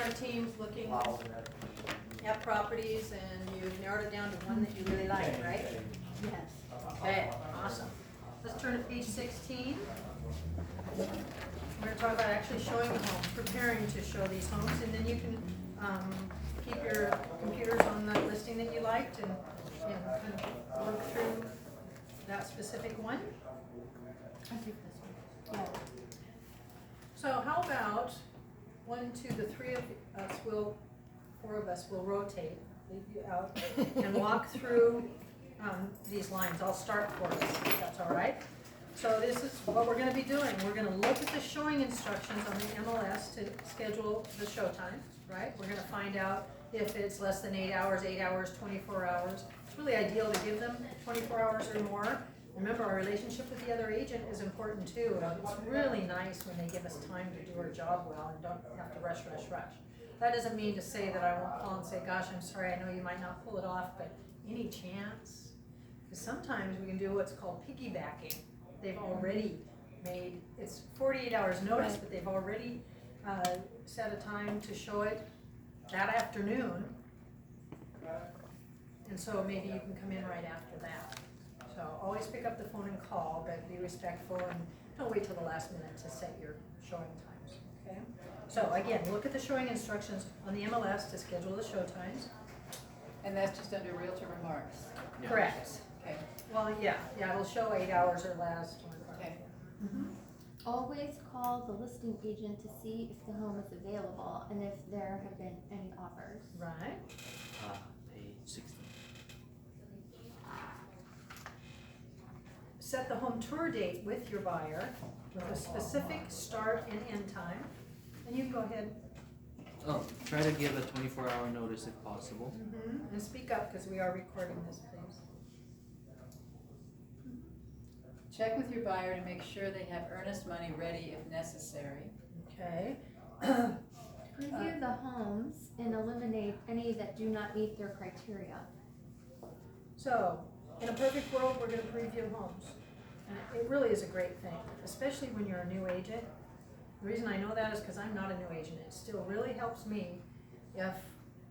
our teams looking at properties, and you've narrowed it down to one that you really like, right? Yes. Okay, awesome. Let's turn to page 16. We're gonna talk about actually showing the homes, preparing to show these homes, and then you can, keep your computers on the listing that you liked and kind of work through that specific one. I think this one. Yeah. So how about 1, 2, the three of us will, 4 of us will rotate, leave you out, and walk through these lines. I'll start for us, if that's all right. So this is what we're gonna be doing. We're gonna look at the showing instructions on the MLS to schedule the show time, right? We're gonna find out if it's less than 8 hours, 8 hours, 24 hours. It's really ideal to give them 24 hours or more. Remember, our relationship with the other agent is important too. It's really nice when they give us time to do our job well and don't have to rush. That doesn't mean to say that I won't call and say, gosh, I'm sorry, I know you might not pull it off, but any chance? Because sometimes we can do what's called piggybacking. They've already made, it's 48 hours notice, but they've already set a time to show it that afternoon. And so maybe you can come in right after that. So always pick up the phone and call, but be respectful and don't wait till the last minute to set your showing times, okay? So again, look at the showing instructions on the MLS to schedule the show times. And that's just under Realtor Remarks. Yeah. Correct. Okay. Well, yeah, it'll show 8 hours or less. Okay. Mhm. Always call the listing agent to see if the home is available and if there have been any offers. Right. Page 16. Set the home tour date with your buyer with a specific start and end time. And you can go ahead Try to give a 24-hour notice if possible. and speak up because we are recording this, please. Check with your buyer to make sure they have earnest money ready if necessary. Okay. Preview the homes and eliminate any that do not meet their criteria. So, in a perfect world, we're gonna preview homes. And it really is a great thing, especially when you're a new agent. The reason I know that is because I'm not a new agent. It still really helps me if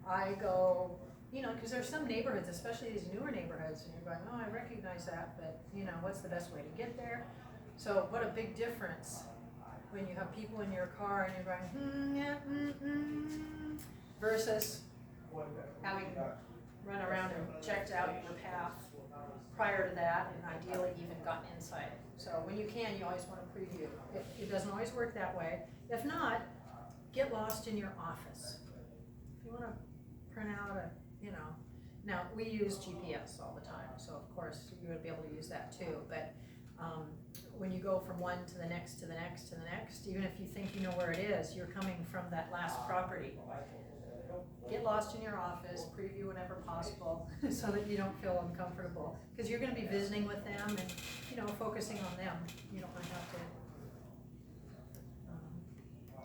I go, because there's some neighborhoods, especially these newer neighborhoods, and you're going, oh, I recognize that, but what's the best way to get there? So what a big difference when you have people in your car and you're going, versus having run around and checked out your path prior to that, and ideally even gotten inside. So when you can, you always want to preview. It doesn't always work that way. If not, get lost in your office. If you want to print out now we use GPS all the time, so of course you would be able to use that too. But when you go from one to the next to the next to the next, even if you think you know where it is, you're coming from that last property. Get lost in your office, preview whenever possible, so that you don't feel uncomfortable. Because you're going to be visiting with them and, focusing on them. You don't want to have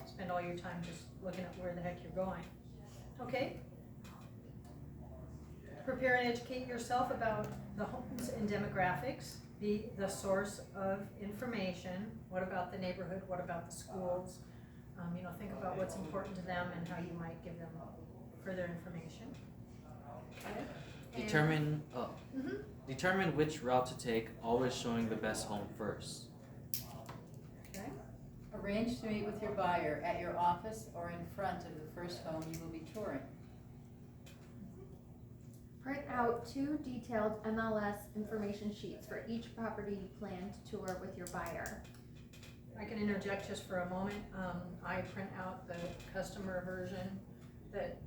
to spend all your time just looking at where the heck you're going. Okay? Prepare and educate yourself about the homes and demographics. Be the source of information. What about the neighborhood? What about the schools? Think about what's important to them and how you might give them further information. Okay. Determine which route to take, always showing the best home first. Okay. Arrange to meet with your buyer at your office or in front of the first home you will be touring. Print out 2 detailed MLS information sheets for each property you plan to tour with your buyer. I can interject just for a moment. I print out the customer version that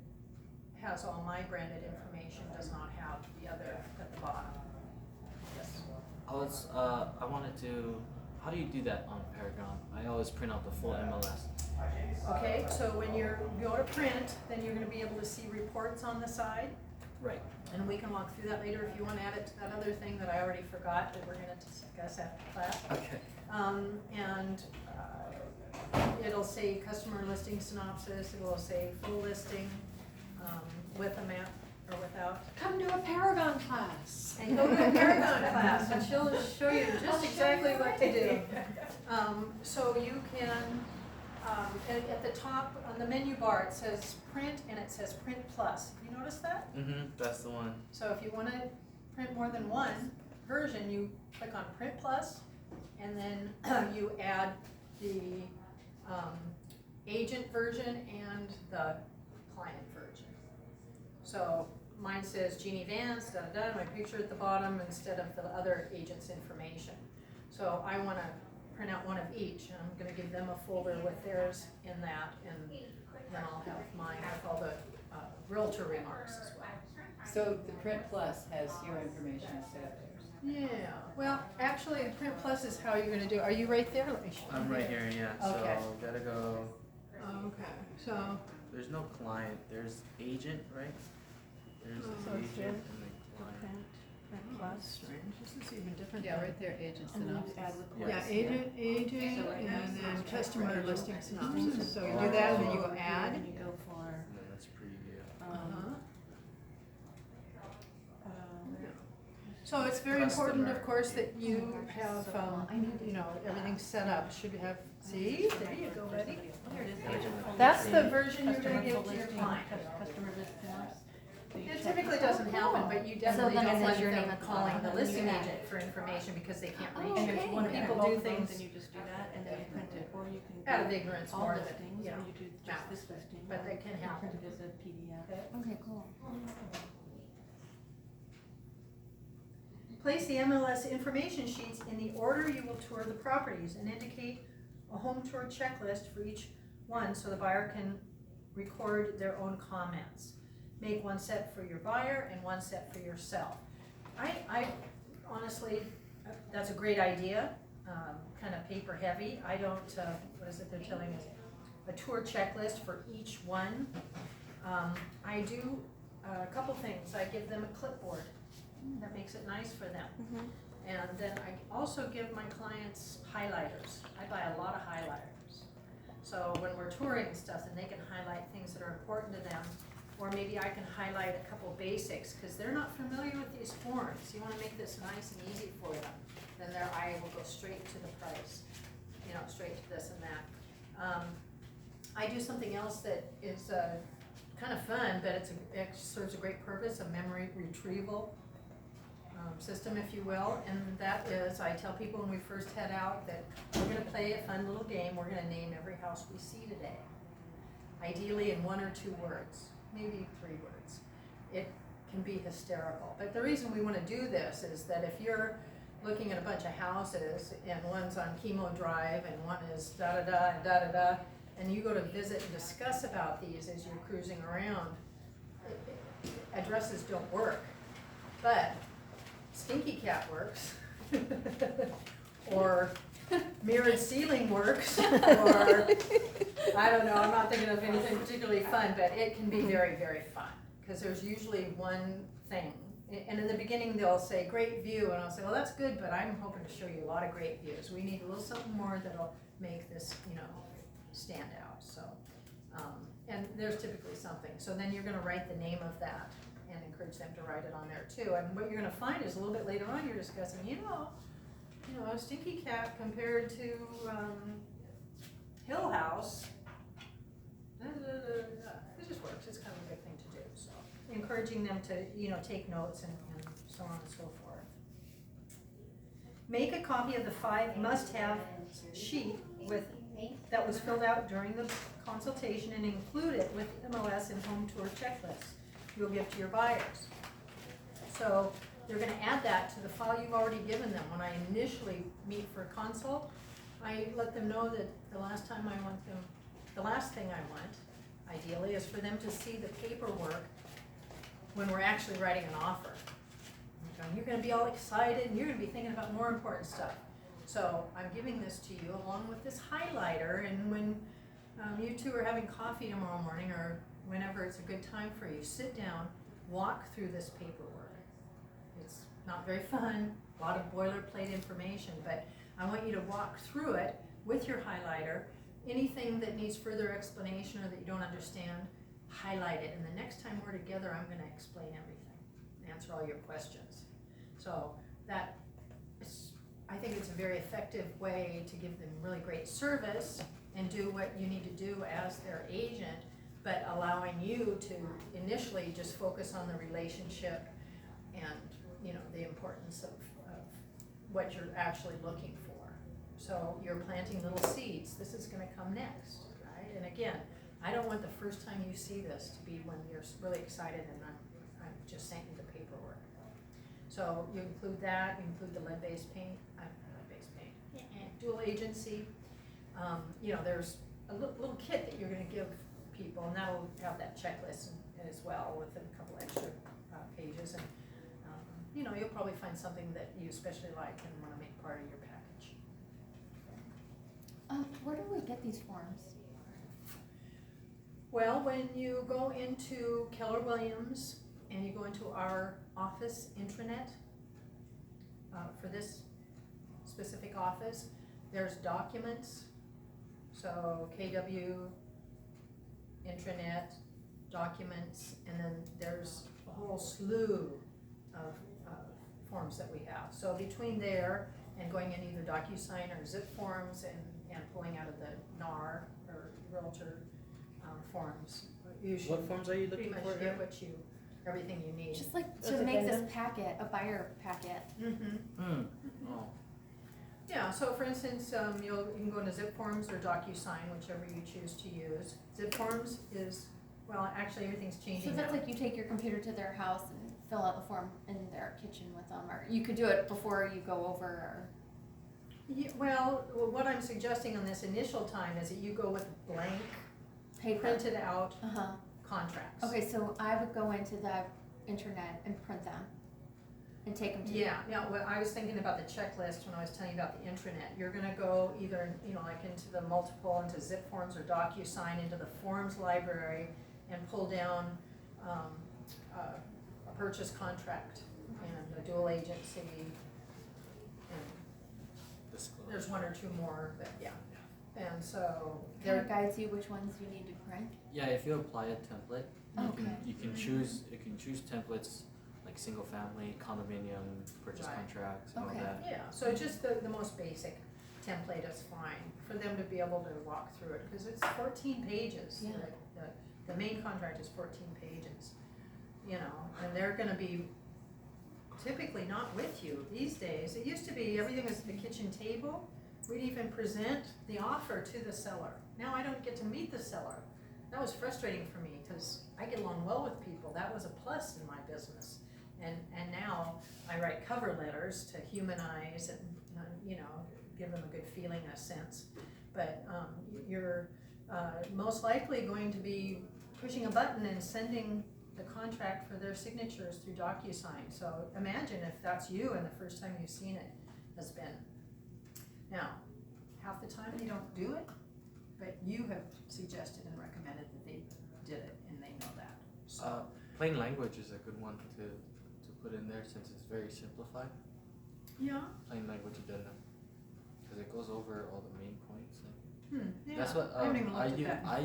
has all my branded information, does not have the other at the bottom. Yes. How do you do that on Paragon? I always print out the full MLS. Okay, so when you go to print, then you're going to be able to see reports on the side. Right. And we can walk through that later if you want to add it to that other thing that I already forgot that we're going to discuss after class. Okay. It'll say customer listing synopsis, it will say full listing, with a map or without. Come to a Paragon class. And go to a Paragon class and she'll show you just exactly what to do. So you can at the top, on the menu bar, it says print and it says print plus. You notice that? That's the one. So if you wanna print more than one version, you click on print plus, and then you add the agent version and the client version. So mine says Jeanie Vance, da-da-da, my picture at the bottom instead of the other agent's information. So I wanna print out one of each, and I'm gonna give them a folder with theirs in that, and then I'll have mine with all the realtor remarks as well. So the Print Plus has your information instead of theirs. Yeah, well, actually, the print plus is how you're gonna do, are you right there? Let me show you. I'm right here, yeah. Okay. So gotta go. Okay, so, There's no client. There's agent, right? There's So the it's agent the- and the client. that's strange, this is even different. Yeah, right there, agent synopsis. Yeah, agent, and then customer listing synopsis, so you do that, and then you go add. And you go for, And then that's preview. Uh-huh. um, So it's very important, of Customer. course, that you have, you know, everything set up, should have, see, there you go, ready? here it is. Agent agent full That's the listing, version you're customer gonna give full to your listing, client. Customer list forms. So you It check typically it. doesn't happen, but you definitely then it don't says want your name them at the calling bottom, the and then listing you add. agent for information because they can't Oh, reach And it. if you okay. want to When add people both do of those, things then you just do that and then you print it, or you can out of do ignorance all more than, listings, you or know, you do just math. this listing. But or that can you happen. print it as a PDF. Okay. Okay, cool. Place the MLS information sheets in the order you will tour the properties and indicate a home tour checklist for each one so the buyer can record their own comments. Make one set for your buyer and one set for yourself. I honestly, that's a great idea, kind of paper heavy. I don't, what is it they're telling us? A tour checklist for each one. I do a couple things. I give them a clipboard. That makes it nice for them. And then I also give my clients highlighters. I buy a lot of highlighters. So when we're touring and stuff, then they can highlight things that are important to them. Or maybe I can highlight a couple basics, because they're not familiar with these forms. You wanna make this nice and easy for them. Then their eye will go straight to the price, you know, straight to this and that. I do something else that is kind of fun, but it serves a great purpose, a memory retrieval system, if you will, and that is, I tell people when we first head out that we're gonna play a fun little game. We're gonna name every house we see today, ideally in 1 or 2 words, maybe 3 words. It can be hysterical, but the reason we wanna do this is that if you're looking at a bunch of houses and one's on Chemo Drive and one is da-da-da and da-da-da, and you go to visit and discuss about these as you're cruising around, addresses don't work, but Stinky Cat works, or mirrored ceiling works, or, I don't know, I'm not thinking of anything particularly fun, but it can be very, very fun, because there's usually one thing. And in the beginning, they'll say, great view, and I'll say, well, that's good, but I'm hoping to show you a lot of great views. We need a little something more that'll make this, you know, stand out, so. And there's typically something, so then you're gonna write the name of that and encourage them to write it on there too. And what you're gonna find is a little bit later on, you're discussing, you know, Stinky Cat compared to, Hill House. It just works, it's kind of a good thing to do, so. Encouraging them to, you know, take notes and so on and so forth. Make a copy of the 5 must-have sheet that was filled out during the consultation and include it with MLS and home tour checklists you'll give to your buyers. So they're gonna add that to the file you've already given them. When I initially meet for a consult, I let them know that the last thing I want, ideally, is for them to see the paperwork when we're actually writing an offer. You're gonna be all excited and you're gonna be thinking about more important stuff. So I'm giving this to you along with this highlighter, and when you two are having coffee tomorrow morning or whenever it's a good time for you, sit down, walk through this paperwork. It's not very fun, a lot of boilerplate information, but I want you to walk through it with your highlighter. Anything that needs further explanation or that you don't understand, highlight it, and the next time we're together, I'm gonna explain everything, answer all your questions. So I think it's a very effective way to give them really great service and do what you need to do as their agent, but allowing you to initially just focus on the relationship and, you know, the importance of what you're actually looking for. So you're planting little seeds. This is gonna come next, right? And again, I don't want the first time you see this to be when you're really excited and I'm just sent you the paperwork. So you include that, you include the lead-based paint, dual agency. You know, there's a little kit that you're gonna give people, and that'll have that checklist as well with a couple extra pages. And you know, you'll probably find something that you especially like and wanna make part of your package. Where do we get these forms? Well, when you go into Keller Williams and you go into our office intranet, for this specific office, there's documents. So KW, intranet, documents, and then there's a whole slew of forms that we have. So between there and going in either DocuSign or zip forms and pulling out of the NAR or Realtor forms, you should What forms are you pretty looking much for get here? everything you need. Just like Those to make this addendums? packet, a buyer packet. Mm-hmm. Oh, Yeah, so for instance, you can go into zip forms or DocuSign, whichever you choose to use. Zip forms is, well, actually everything's So changing that's now. like you take your computer to their house and fill out the form in their kitchen with them, or you could do it before you go over, or. Yeah, well, what I'm suggesting on this initial time is that you go with blank, Paper. printed out Uh-huh. contracts. Okay, so I would go into the internet and print them and take them to. Yeah, well, I was thinking about the checklist when I was telling you about the intranet. You're gonna go either, you know, like into the multiple, into zip forms or DocuSign, into the forms library and pull down, a purchase contract and a dual agency. And disclosure. there's one or two more, but yeah. And so, Kind of there, guides you which ones you need to print. Yeah, if you apply a template, Okay. you can choose templates like single family, condominium, purchase Right. contracts, and all Okay. that. yeah, so just the most basic template is fine for them to be able to walk through it, because it's 14 pages. Yeah. The main contract is 14 pages, you know, and they're gonna be typically not with you these days. It used to be everything was at the kitchen table. We'd even present the offer to the seller. Now I don't get to meet the seller. That was frustrating for me, because I get along well with people. That was a plus in my business. And now I write cover letters to humanize and, you know, give them a good feeling, a sense. But you're most likely going to be pushing a button and sending the contract for their signatures through DocuSign. So imagine if that's you and the first time you've seen it has been. Now, half the time they don't do it, but you have suggested and recommended that they did it, and they know that. So, Plain language is a good one to put in there since it's very simplified. yeah, Plain language addendum, because it goes over all the main points. yeah. That's what I haven't even I looked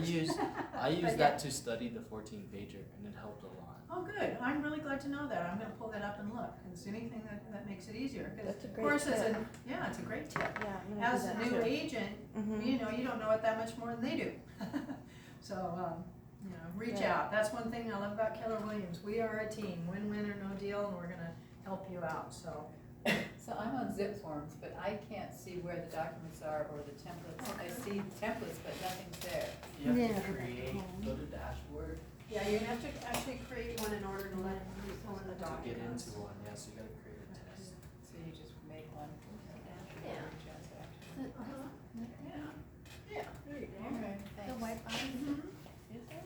use. at that. I use But that to study the 14-pager, and it helped a lot. Oh, good, I'm really glad to know that. I'm gonna pull that up and look, because anything that makes it easier, because That's a of great course, tip. yeah, it's a great tip. Yeah, I'm gonna do As a that new too. agent, Mhm. you know, you don't know it that much more than they do. So, you know, reach Yeah. out. That's one thing I love about Keller Williams. We are a team, win-win or no deal, and we're gonna help you out, so. So I'm on zip forms, but I can't see where the documents are or the templates. I see templates, but nothing's there. You have Yeah. to go to dashboard Yeah, you're gonna have to actually create one in order to let you go in the to get documents. into one. Yeah, so you gotta create a test. So you just make one. Yeah. Transaction. Yeah, yeah, there you go. Okay, The thanks. white box. Mhm. Is there?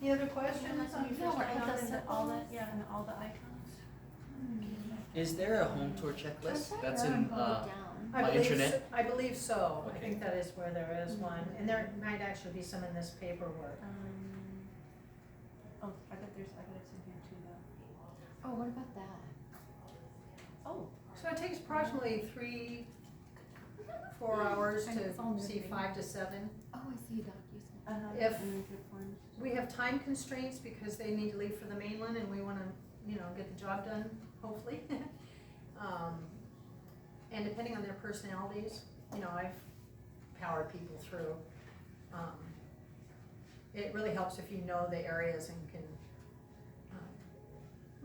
Any other questions on your No, first we're time at out the in zip All forms. the, yeah, and all the icons. Is there a home tour checklist? That's Down. in Down. I My believe intranet? so- I believe so. I Okay. think that is where there is one, and there might actually be some in this paperwork. Oh, I bet it's in here too though. Oh, what about that? Oh. So it takes approximately 4 hours And it's all to see moving. 5 to 7. Oh, I see DocuSign. Uh-huh. If- And then zip forms. We have time constraints because they need to leave for the mainland and we wanna, you know, get the job done, hopefully. And depending on their personalities, you know, I've power people through. It really helps if you know the areas and can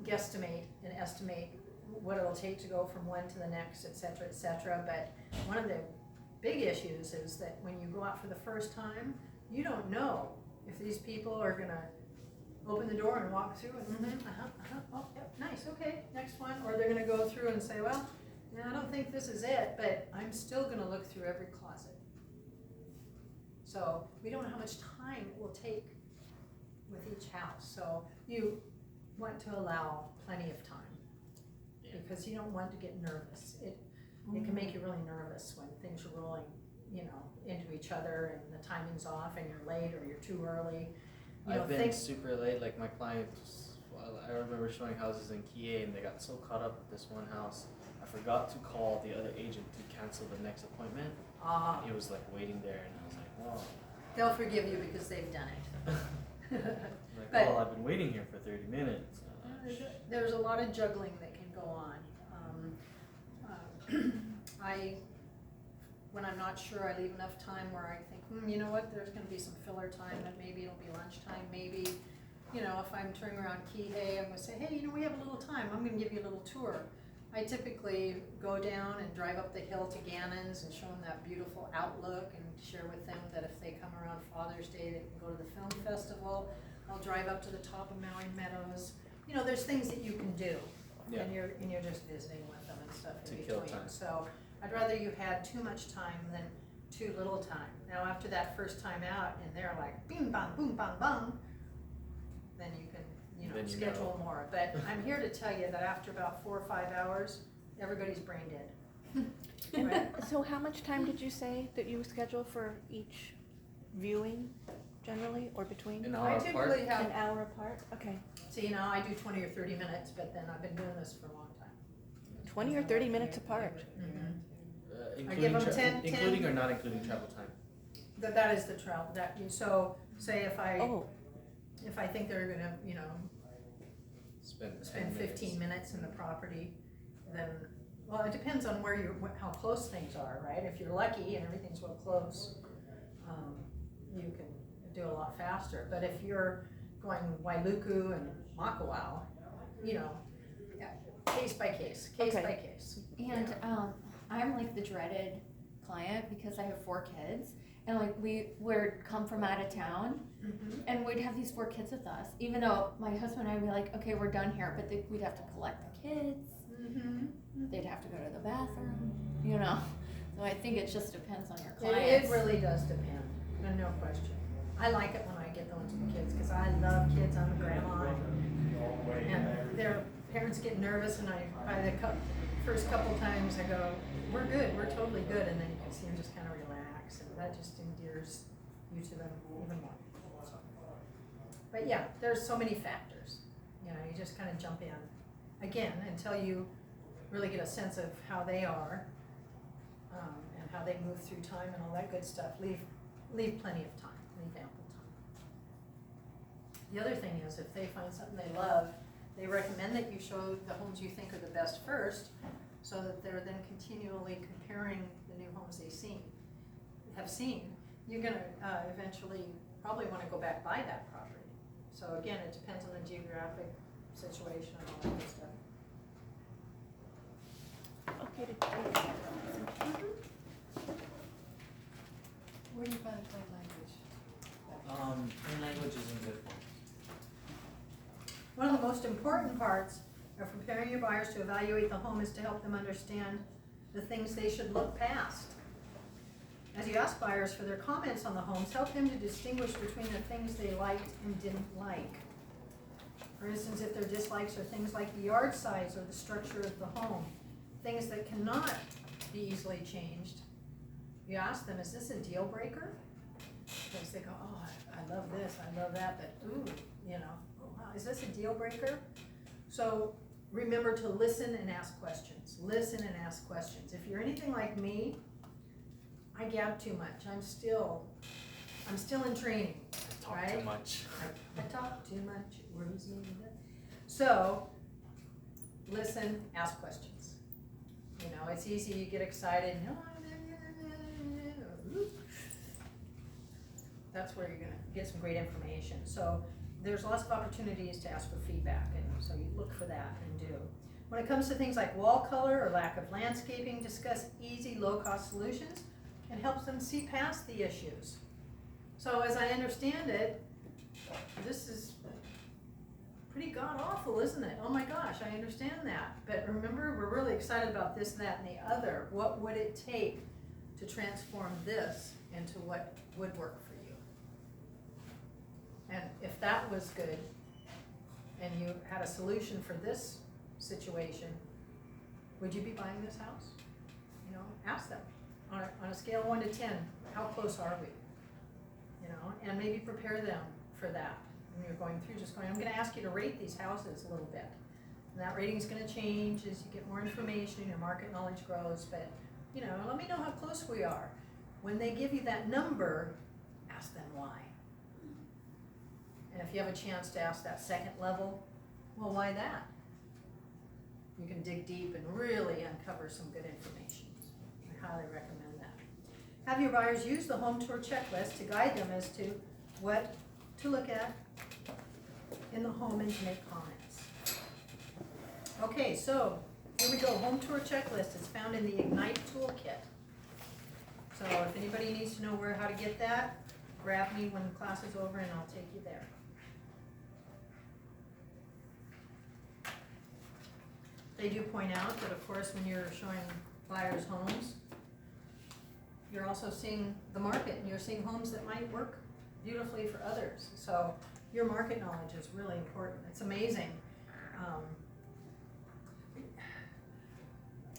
guesstimate and estimate what it'll take to go from one to the next, et cetera, et cetera. But one of the big issues is that when you go out for the first time, you don't know if these people are gonna open the door and walk through and oh, yep, nice, okay, next one. Or they're gonna go through and say, well, yeah, I don't think this is it, but I'm still gonna look through every closet. So we don't know how much time it will take with each house. So you want to allow plenty of time because you don't want to get nervous. It can make you really nervous when things are rolling, you know, into each other and the timing's off and you're late or you're too early. I've been super late, like my clients, well, I remember showing houses in Kiev and they got so caught up with this one house, I forgot to call the other agent to cancel the next appointment. He was like waiting there and I was like, whoa. They'll forgive you because they've done it. Like, But- well, I've been waiting here for 30 minutes. There's a lot of juggling that can go on. When I'm not sure, I leave enough time where I think, you know what, there's gonna be some filler time, and maybe it'll be lunchtime, maybe, you know, if I'm touring around Kihei, I'm gonna say, hey, you know, we have a little time, I'm gonna give you a little tour. I typically go down and drive up the hill to Gannon's and show them that beautiful outlook and share with them that if they come around Father's Day, they can go to the film festival. I'll drive up to the top of Maui Meadows. You know, there's things that you can do, Yeah. and you're just visiting with them and stuff in To between. kill time. So I'd rather you had too much time than too little time. Now after that first time out, and they're like bing bang boom bang bang, then you can Then you schedule know. more. But I'm here to tell you that after about 4 or 5 hours, everybody's brain dead. Right? So how much time did you say that you schedule for each viewing generally or between? An I hour typically apart? An hour apart? Okay. See, now I do 20 or 30 minutes, but then I've been doing this for a long time. 20 or 30 minutes apart? give them 10 including or not including travel time? That is the travel, so say if Oh, I think they're gonna, you know, Spend 15 minutes. minutes in the property, then, well, it depends on where how close things are, right? If you're lucky and everything's real close, you can do a lot faster. But if you're going Wailuku and Makawao, you know, case by case Okay. by case. And I'm like the dreaded client because I have 4 kids, and like we would come from out of town Mhm. and we'd have these 4 kids with us, even though my husband and I would be like, okay, we're done here, but we'd have to collect the kids, they'd have to go to the bathroom, you know. So I think it just depends on your clients. It really does depend, no question. I like it when I get those with the kids, because I love kids, I'm a grandma, and their parents get nervous, and by the first couple times I go, we're good, we're totally good, and then you can see them just kind of relax, and that just endears you to them even more. So, but yeah, there's so many factors, you know, you just kind of jump in, again, until you really get a sense of how they are, and how they move through time and all that good stuff. Leave plenty of time, leave ample time. The other thing is, if they find something they love, they recommend that you show the homes you think are the best first, so that they're then continually comparing the new homes they have seen. You're gonna eventually probably wanna go back by that property. So again, it depends on the geographic situation and all that good stuff. okay to take. Where do you find plain language? Plain language is in good form. One of the most important parts of preparing your buyers to evaluate the home is to help them understand the things they should look past. As you ask buyers for their comments on the homes, help them to distinguish between the things they liked and didn't like. For instance, if their dislikes are things like the yard size or the structure of the home, things that cannot be easily changed, you ask them, is this a deal breaker? Because they go, oh, I love this, I love that, but ooh, you know, oh wow, is this a deal breaker? So remember to listen and ask questions. Listen and ask questions. If you're anything like me, I gab too much. I'm still in training. Talk Right? too much. I talk too much, it worries me to death. So, listen, ask questions. You know, it's easy, you get excited, that's where you're gonna get some great information. So there's lots of opportunities to ask for feedback, and so you look for that and do. When it comes to things like wall color or lack of landscaping, discuss easy, low-cost solutions. It helps them see past the issues. So as I understand it, this is pretty god-awful, isn't it? Oh my gosh, I understand that. But remember, we're really excited about this, that, and the other. What would it take to transform this into what would work for you? And if that was good, and you had a solution for this situation, would you be buying this house? You know, ask them. On a scale of 1 to 10, how close are we? You know, and maybe prepare them for that. When you're going through, just going, I'm gonna ask you to rate these houses a little bit. And that rating's gonna change as you get more information, your market knowledge grows, but, you know, let me know how close we are. When they give you that number, ask them why. And if you have a chance to ask that second level, well, why that? You can dig deep and really uncover some good information. I highly recommend that. Have your buyers use the home tour checklist to guide them as to what to look at in the home and to make comments. Okay, so here we go, home tour checklist is found in the Ignite toolkit. So if anybody needs to know how to get that, grab me when the class is over and I'll take you there. They do point out that, of course, when you're showing buyers homes, you're also seeing the market, and you're seeing homes that might work beautifully for others. So your market knowledge is really important. It's amazing.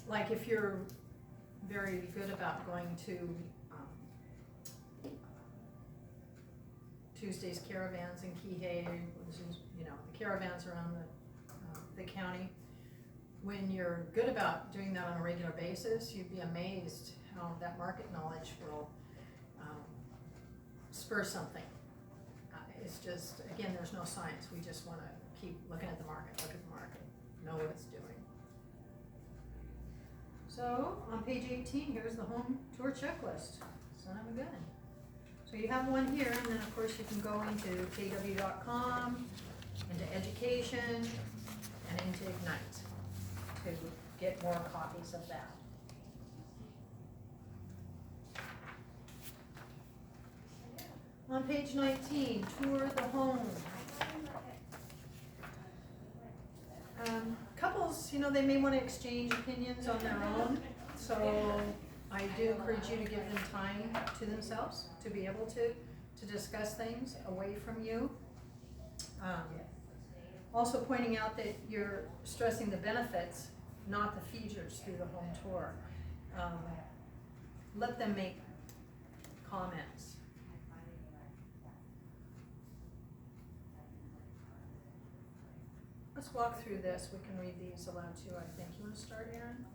Like if you're very good about going to Tuesday's caravans in Kihei, you know, the caravans around the county. When you're good about doing that on a regular basis, you'd be amazed how that market knowledge will spur something. It's just, again, there's no science. We just want to keep looking at the market, know what it's doing. So on page 18, here's the home tour checklist. Son of a gun. So you have one here, and then of course you can go into kw.com, into education, and into Ignite to get more copies of that. On page 19, tour the home. Couples, you know, they may want to exchange opinions on their own, so I do encourage you to give them time to themselves to be able to discuss things away from you. Also pointing out that you're stressing the benefits, not the features through the home tour. Let them make comments. Let's walk through this. We can read these aloud too, I think. You want to start, Erin?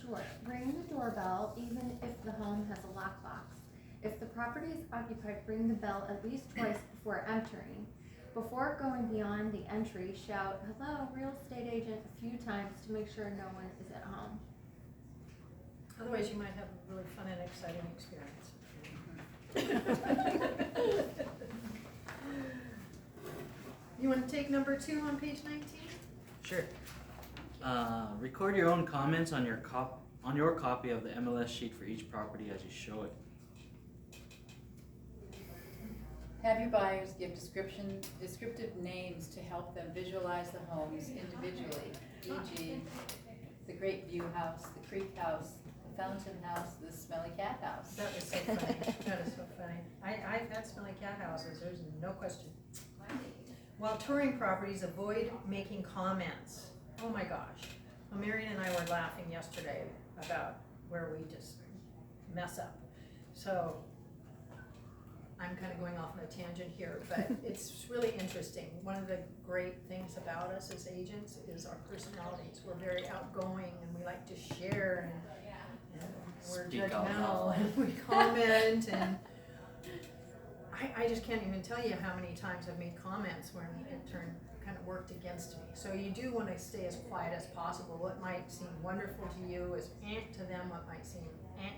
Sure. Ring the doorbell even if the home has a lockbox. If the property is occupied, ring the bell at least twice before entering. Before going beyond the entry, shout, "Hello, real estate agent," a few times to make sure no one is at home. Otherwise, you might have a really fun and exciting experience. You want to take number 2 on page 19? Sure. Record your own comments on your copy of the MLS sheet for each property as you show it. Have your buyers give descriptive names to help them visualize the homes individually, e.g. the Great View House, the Creek House, the Fountain House, the Smelly Cat House. That was so funny. That is so funny. I've had smelly cat houses, there's no question. While touring properties, avoid making comments. Oh my gosh. Well, Marion and I were laughing yesterday about where we just mess up. So I'm kind of going off on a tangent here, but it's really interesting. One of the great things about us as agents is our personalities. We're very outgoing and we like to share and we're Speak out judgmental loud. and we comment and I just can't even tell you how many times I've made comments when it kind of worked against me. So you do want to stay as quiet as possible. What might seem wonderful to you is to them. What might seem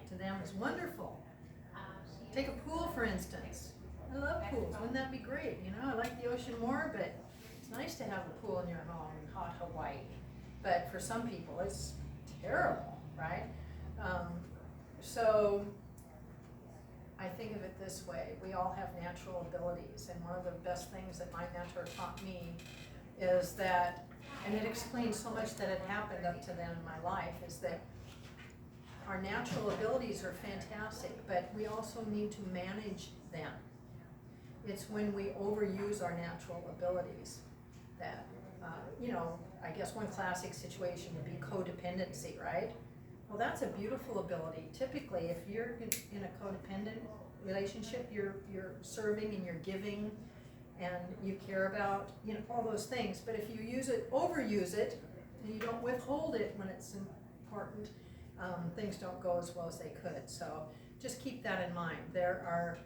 to them is wonderful. Take a pool, for instance. I love pools, wouldn't that be great, you know, I like the ocean more, but it's nice to have a pool in your home in hot Hawaii. But for some people, it's terrible, right? So I think of it this way, we all have natural abilities, and one of the best things that my mentor taught me is that, and it explains so much that had happened up to then in my life, is that our natural abilities are fantastic, but we also need to manage them. It's when we overuse our natural abilities that, you know, I guess one classic situation would be codependency, right? Well, that's a beautiful ability. Typically, if you're in a codependent relationship, you're serving and you're giving and you care about, you know, all those things. But if you overuse it, and you don't withhold it when it's important, things don't go as well as they could. So just keep that in mind. There are,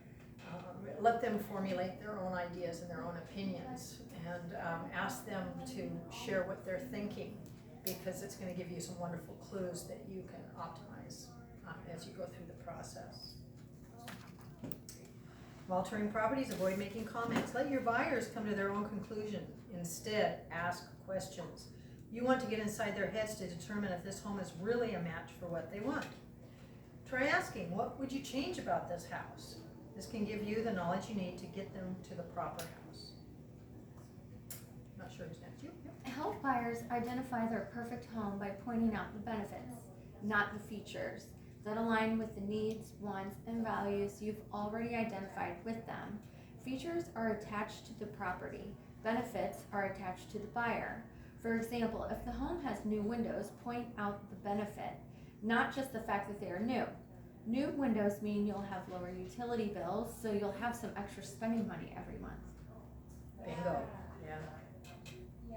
let them formulate their own ideas and their own opinions, and ask them to share what they're thinking, because it's going to give you some wonderful clues that you can optimize as you go through the process. While touring properties, avoid making comments. Let your buyers come to their own conclusion. Instead, ask questions. You want to get inside their heads to determine if this home is really a match for what they want. Try asking, what would you change about this house? This can give you the knowledge you need to get them to the proper house. Not sure who's next. You? Yep. Help buyers identify their perfect home by pointing out the benefits, not the features, that align with the needs, wants, and values you've already identified with them. Features are attached to the property. Benefits are attached to the buyer. For example, if the home has new windows, point out the benefit, not just the fact that they are new. New windows mean you'll have lower utility bills, so you'll have some extra spending money every month. Bingo. Yeah.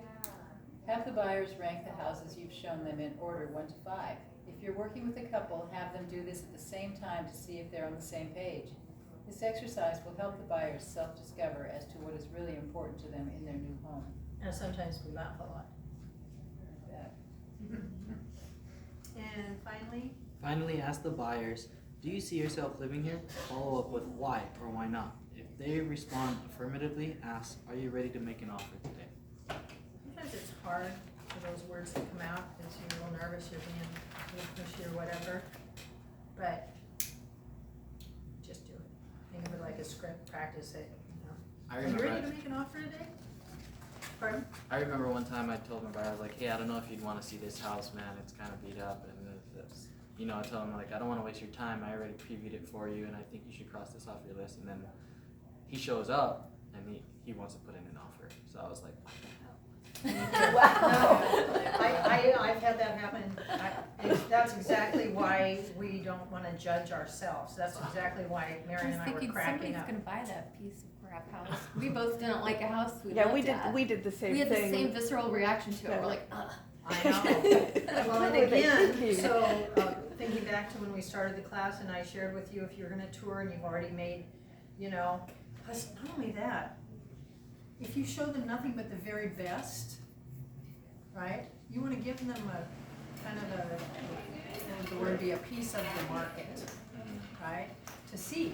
Have the buyers rank the houses you've shown them in order 1 to 5. If you're working with a couple, have them do this at the same time to see if they're on the same page. This exercise will help the buyers self-discover as to what is really important to them in their new home. And sometimes we laugh a lot. Yeah. And finally, Finally, ask the buyers, do you see yourself living here? Follow up with why or why not. If they respond affirmatively, ask, are you ready to make an offer today? sometimes it's hard for those words to come out because you're a little nervous, you're being a little pushy or whatever. But just do it. Think of it like a script, practice it, you know. I Are you remember. ready to make an offer today? Pardon? I remember one time I told my buyer, I was like, hey, I don't know if you'd want to see this house, man. It's kind of beat up, and it's, you know, I told him like, I don't want to waste your time. I already previewed it for you, and I think you should cross this off your list. And then he shows up, and he wants to put in an offer. So I was like, what the hell? No, I've had that happen. That's exactly why we don't want to judge ourselves. That's exactly why Mary and I were cracking somebody's up. gonna buy that piece of crap house. We both didn't like a house we Yeah, looked we did. at. We did the same We had thing. the same visceral reaction to it. Yeah. We're like, ugh. I know. Well, and again, Thinking. so thinking back to when we started the class and I shared with you, if you're gonna tour and you've already made, you know, plus not only that, if you show them nothing but the very best, right? You wanna give them a, kind of a, the word be a piece of the market, right? To see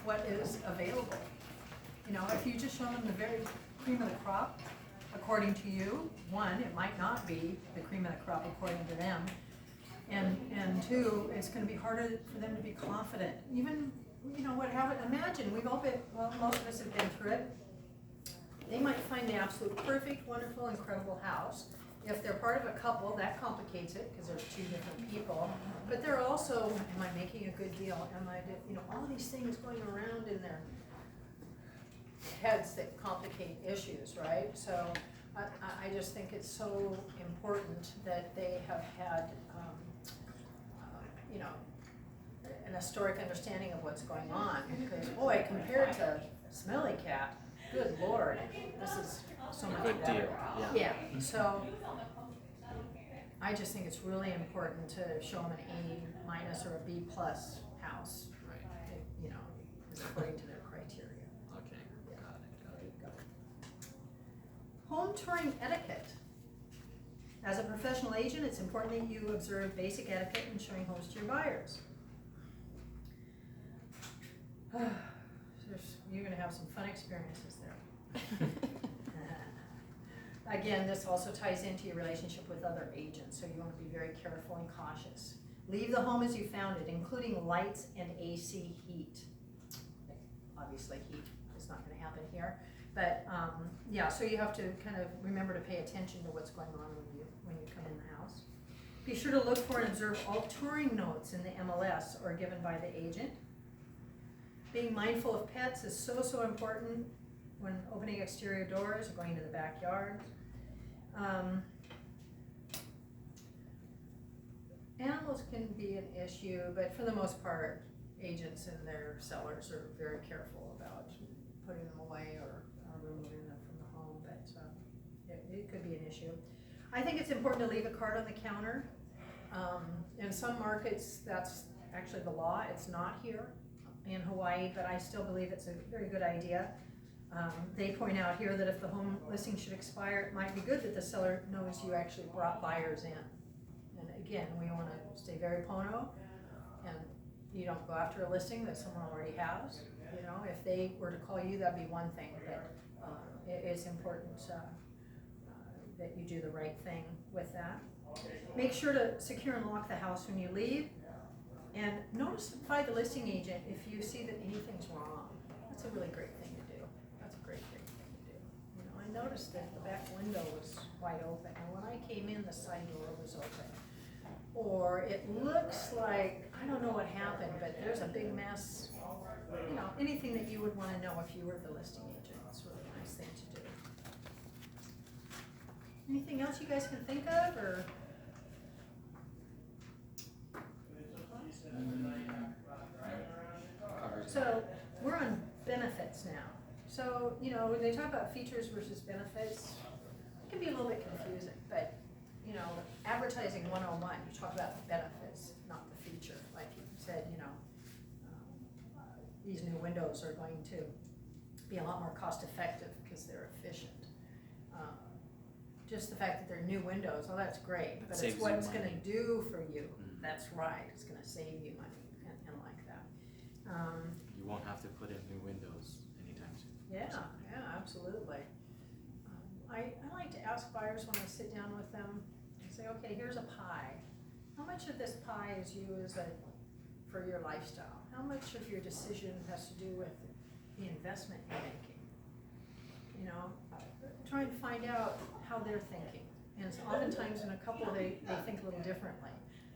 what is available. You know, if you just show them the very cream of the crop, according to you, one, it might not be the cream of the crop according to them. And two, it's gonna be harder for them to be confident. Even, you know, what happened, imagine, we've all been, well, most of us have been through it. They might find the absolute perfect, wonderful, incredible house. If they're part of a couple, that complicates it, because there's two different people. But they're also, am I making a good deal? You know, all these things going around in their heads that complicate issues, right? So I just think it's so important that they have had, you know, an historic understanding of what's going on. Because boy, compared to Smelly Cat, good Lord, this is so much Good better. deal, Yeah, so I just think it's really important to show them an A- or a B+ house, Right. you know, according to their criteria. Okay. Got it. Home touring etiquette. As a professional agent, it's important that you observe basic etiquette when showing homes to your buyers. you're gonna have some fun experiences there. Again, this also ties into your relationship with other agents, so you wanna be very careful and cautious. Leave the home as you found it, including lights and AC heat. Obviously, heat is not gonna happen here, but, yeah, so you have to kind of remember to pay attention to what's going on when you come in the house. Be sure to look for and observe all touring notes in the MLS or given by the agent. Being mindful of pets is so important when opening exterior doors or going to the backyard. Animals can be an issue, but for the most part, agents and their sellers are very careful about putting them away or removing them from the home, but it could be an issue. I think it's important to leave a card on the counter. In some markets, that's actually the law. It's not here in Hawaii, but I still believe it's a very good idea. They point out here that if the home listing should expire, it might be good that the seller knows you actually brought buyers in. And again, we want to stay very pono, and you don't go after a listing that someone already has. You know, if they were to call you, that'd be one thing, but it is important that you do the right thing with that. Make sure to secure and lock the house when you leave, and notify the listing agent if you see that anything's wrong. That's a really great thing to do. That's a great thing to do. You know, I noticed that the back window was wide open, and when I came in, the side door was open. Or it looks like, I don't know what happened, but there's a big mess. You know, anything that you would want to know if you were the listing agent. It's a really nice thing to do. Anything else you guys can think of, or? So we're on benefits now. So, you know, when they talk about features versus benefits, it can be a little bit confusing, but, you know, advertising 101, you talk about the benefits, not the feature. Like you said, you know, these new windows are going to be a lot more cost effective because they're efficient. Just the fact that they're new windows, well, that's great, but it's what it's gonna do for you. That's right, it's gonna save you money and like that. You won't have to put in new windows anytime soon. Yeah, absolutely. I like to ask buyers when I sit down with them, and say, okay, here's a pie. How much of this pie is you for your lifestyle? How much of your decision has to do with the investment you're making? You know, try and find out how they're thinking. And oftentimes in a couple, they think a little differently.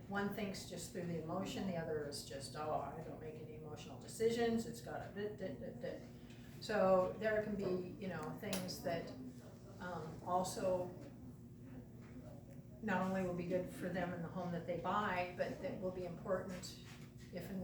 One thinks just through the emotion, the other is just, oh, I don't make any emotional decisions, it's got a bit. So there can be, you know, things that also not only will be good for them in the home that they buy, but that will be important if and